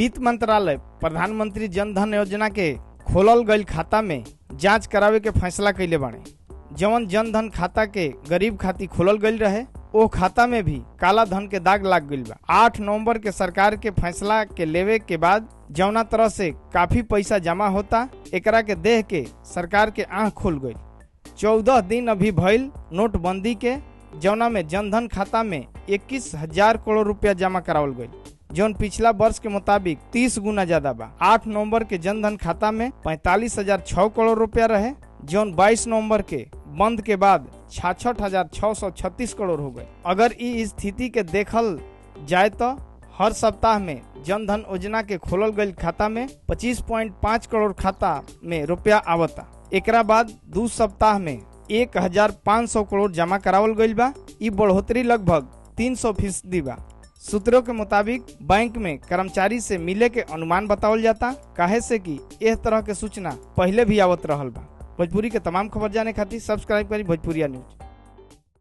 वित्त मंत्रालय प्रधानमंत्री जन धन योजना के खोलल गईल खाता में जांच करावे के फैसला कइले बाड़े। जवन जन धन खाता के गरीब खातिर खोलल गईल रहे ओ खाता में भी काला धन के दाग लाग गईल बा। 8 नवंबर के सरकार के फैसला के लेवे के बाद जौना तरह से काफी पैसा जमा होता एकरा के देख के सरकार के आंख खुल गई। 14 दिन अभी भइल नोटबंदी के, जौना में जनधन खाता में 21,000 करोड़ रुपया जमा करावल गई, जौन पिछला वर्ष के मुताबिक 30 गुना ज्यादा बा। 8 नवंबर के जनधन खाता में 45,006 करोड़ रुपया रहे, जौन 22 नवंबर के बंद के बाद 66,636 करोड़ हो गए। अगर इस स्थिति के देखल जाए तो हर सप्ताह में जनधन योजना के खोलल गईल खाता में 25.5 करोड़ खाता में रुपया आवता। एकरा बाद 2 सप्ताह में 1,500 करोड़ जमा करावल गईल बा। ई बढ़ोतरी लगभग 300% बा। सूत्रों के मुताबिक बैंक में कर्मचारी से मिले के अनुमान बतावल जाता, काहे से कि इस तरह के सूचना पहले भी आवत रहल बा। भोजपुरी के तमाम खबर जाने खातिर सब्सक्राइब करी भोजपुरिया न्यूज।